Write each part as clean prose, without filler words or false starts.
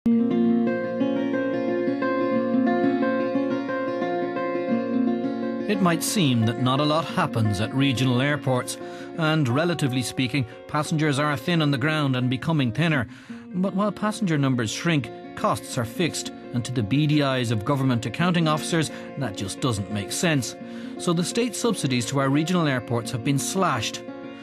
It might seem that not a lot happens at regional airports, and relatively speaking, passengers are thin on the ground and becoming thinner. But while passenger numbers shrink, costs are fixed, and to the beady eyes of government accounting officers, that just doesn't make sense. So the state subsidies to our regional airports have been slashed.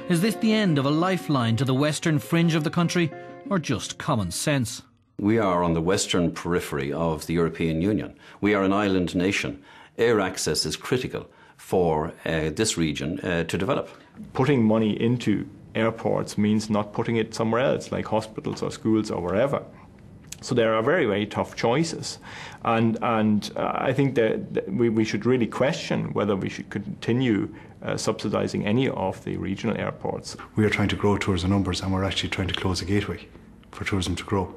Is this the end of a lifeline to the western fringe of the country, or just common sense? We are on the western periphery of the European Union. We are an island nation. Air access is critical for this region to develop. Putting money into airports means not putting it somewhere else, like hospitals or schools or wherever. So there are very, very tough choices. And I think that we should really question whether we should continue subsidising any of the regional airports. We are trying to grow tourism numbers, and we're actually trying to close a gateway for tourism to grow.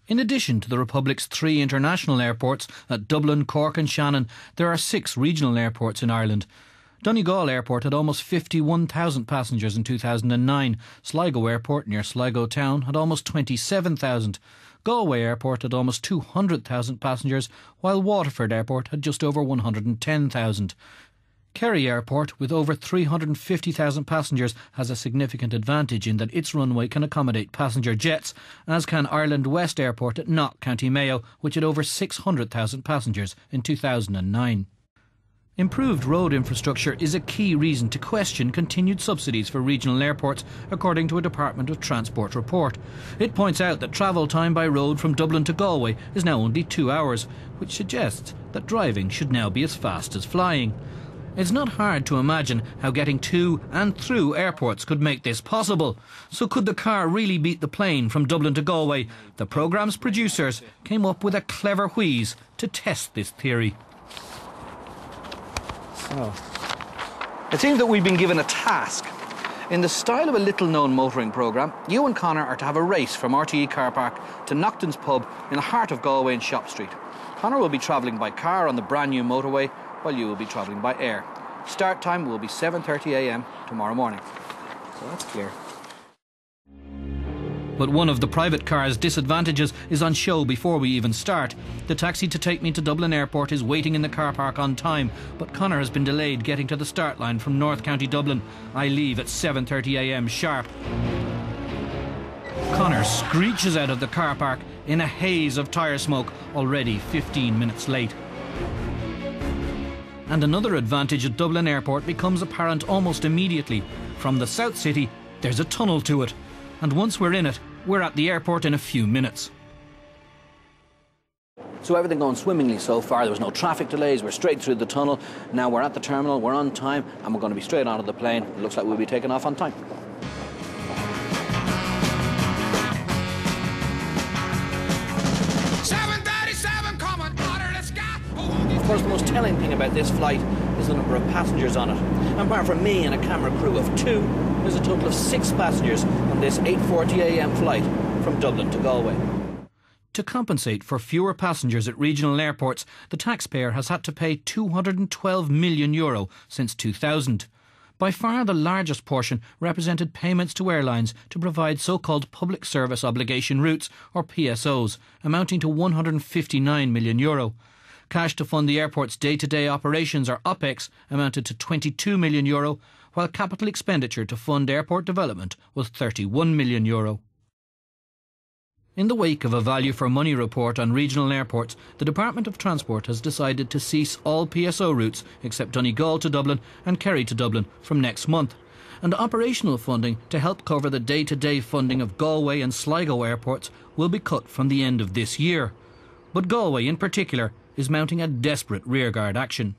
In addition to the Republic's 3 international airports at Dublin, Cork and Shannon, there are 6 regional airports in Ireland. Donegal Airport had almost 51,000 passengers in 2009. Sligo Airport near Sligo Town had almost 27,000. Galway Airport had almost 200,000 passengers, while Waterford Airport had just over 110,000. Kerry Airport, with over 350,000 passengers, has a significant advantage in that its runway can accommodate passenger jets, as can Ireland West Airport at Knock, County Mayo, which had over 600,000 passengers in 2009. Improved road infrastructure is a key reason to question continued subsidies for regional airports, according to a Department of Transport report. It points out that travel time by road from Dublin to Galway is now only 2 hours, which suggests that driving should now be as fast as flying. It's not hard to imagine how getting to and through airports could make this possible. So could the car really beat the plane from Dublin to Galway? The programme's producers came up with a clever wheeze to test this theory. So, it seems that we've been given a task. In the style of a little-known motoring programme, you and Conor are to have a race from RTE car park to Nocton's pub in the heart of Galway and Shop Street. Conor will be travelling by car on the brand new motorway, while you will be travelling by air. Start time will be 7:30 a.m. tomorrow morning. So that's clear. But one of the private car's disadvantages is on show before we even start. The taxi to take me to Dublin Airport is waiting in the car park on time, but Conor has been delayed getting to the start line from North County Dublin. I leave at 7:30 a.m. sharp. Conor screeches out of the car park in a haze of tyre smoke, already 15 minutes late. And another advantage at Dublin Airport becomes apparent almost immediately. From the South City, there's a tunnel to it. And once we're in it, we're at the airport in a few minutes. So everything going swimmingly so far. There was no traffic delays. We're straight through the tunnel. Now we're at the terminal, we're on time, and we're going to be straight onto the plane. It looks like we'll be taking off on time. Of course, the most telling thing about this flight is the number of passengers on it. And apart from me and a camera crew of 2, there's a total of 6 passengers on this 8:40 a.m. flight from Dublin to Galway. To compensate for fewer passengers at regional airports, the taxpayer has had to pay €212 million since 2000. By far the largest portion represented payments to airlines to provide so-called public service obligation routes, or PSOs, amounting to €159 million. Cash to fund the airport's day-to-day operations, or OPEX, amounted to €22 million, while capital expenditure to fund airport development was €31 million. In the wake of a value for money report on regional airports, the Department of Transport has decided to cease all PSO routes except Donegal to Dublin and Kerry to Dublin from next month, and operational funding to help cover the day-to-day funding of Galway and Sligo airports will be cut from the end of this year. But Galway in particular is mounting a desperate rearguard action.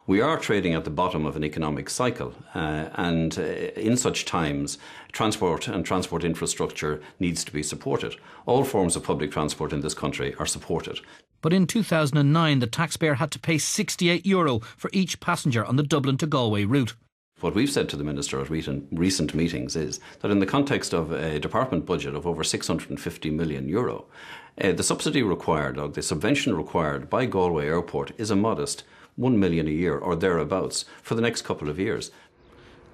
We are trading at the bottom of an economic cycle, and in such times, transport and transport infrastructure needs to be supported. All forms of public transport in this country are supported. But in 2009, the taxpayer had to pay €68 for each passenger on the Dublin to Galway route. What we've said to the Minister at recent meetings is that in the context of a department budget of over €650 million, the subsidy required, or the subvention required by Galway Airport is a modest €1 million a year or thereabouts for the next couple of years.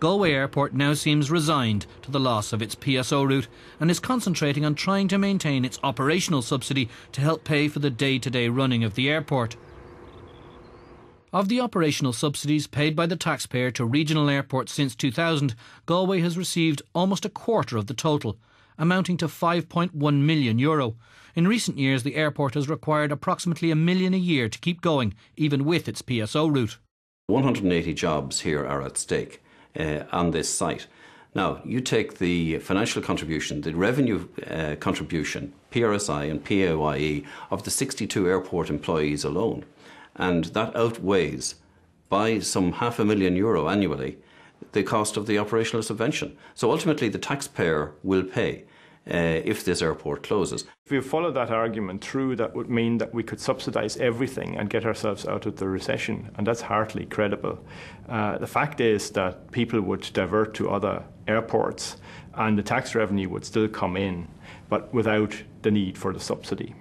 Galway Airport now seems resigned to the loss of its PSO route and is concentrating on trying to maintain its operational subsidy to help pay for the day-to-day running of the airport. Of the operational subsidies paid by the taxpayer to regional airports since 2000, Galway has received almost a quarter of the total, amounting to €5.1 million. In recent years, the airport has required approximately €1 million a year to keep going, even with its PSO route. 180 jobs here are at stake on this site. Now, you take the financial contribution, the revenue contribution, PRSI and PAYE, of the 62 airport employees alone, and that outweighs by some €500,000 annually the cost of the operational subvention. So ultimately the taxpayer will pay if this airport closes. If we follow that argument through, that would mean that we could subsidise everything and get ourselves out of the recession, and that's hardly credible. The fact is that people would divert to other airports and the tax revenue would still come in, but without the need for the subsidy.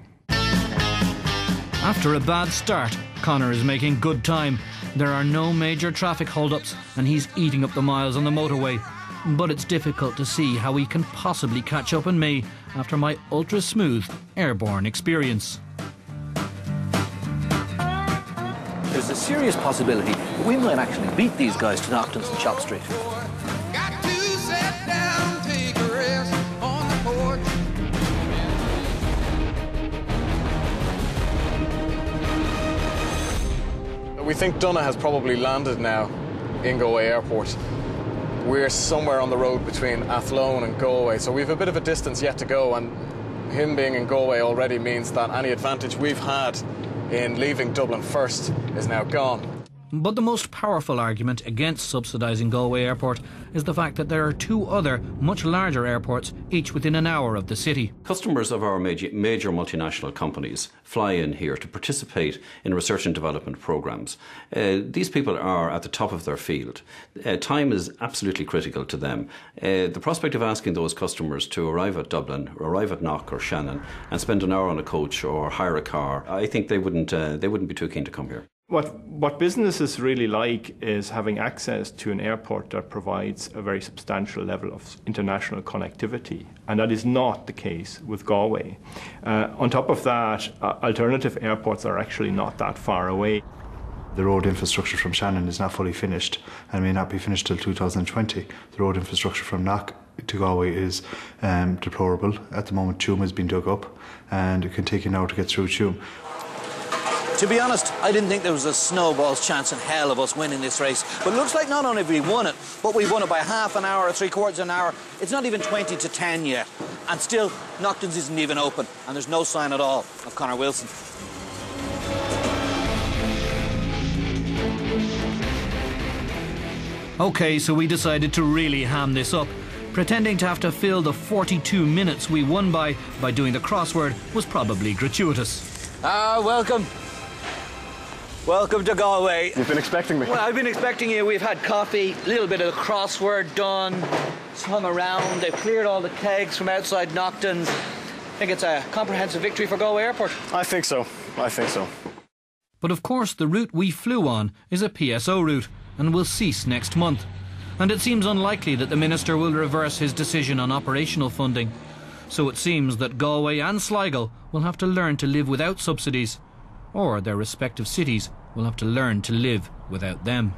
After a bad start, Conor is making good time. There are no major traffic hold-ups and he's eating up the miles on the motorway. But it's difficult to see how he can possibly catch up in me after my ultra-smooth airborne experience. There's a serious possibility that we might actually beat these guys to Knockton's and Shop Street. Got to sit down, take a rest on the porch. We think Donagh has probably landed now in Galway Airport. We're somewhere on the road between Athlone and Galway, so we've a bit of a distance yet to go, and him being in Galway already means that any advantage we've had in leaving Dublin first is now gone. But the most powerful argument against subsidising Galway Airport is the fact that there are two other, much larger airports, each within an hour of the city. Customers of our major multinational companies fly in here to participate in research and development programmes. These people are at the top of their field. Time is absolutely critical to them. The prospect of asking those customers to arrive at Dublin, or arrive at Knock or Shannon, and spend an hour on a coach or hire a car, I think they wouldn't be too keen to come here. What businesses really like is having access to an airport that provides a very substantial level of international connectivity, and that is not the case with Galway. On top of that, alternative airports are actually not that far away. The road infrastructure from Shannon is not fully finished and may not be finished till 2020. The road infrastructure from Knock to Galway is deplorable. At the moment, Tuam has been dug up and it can take an hour to get through Tuam. To be honest, I didn't think there was a snowball's chance in hell of us winning this race. But it looks like not only have we won it, but we've won it by half an hour or three-quarters of an hour. It's not even 20 to 10 yet. And still, Knockton's isn't even open. And there's no sign at all of Conor Wilson. OK, so we decided to really ham this up. Pretending to have to fill the 42 minutes we won by doing the crossword was probably gratuitous. Welcome. Welcome to Galway. You've been expecting me. Well, I've been expecting you. We've had coffee, a little bit of the crossword done. It's hung around. They've cleared all the kegs from outside Knockton's. I think it's a comprehensive victory for Galway Airport. I think so. But of course, the route we flew on is a PSO route and will cease next month. And it seems unlikely that the Minister will reverse his decision on operational funding. So it seems that Galway and Sligo will have to learn to live without subsidies, or their respective cities will have to learn to live without them.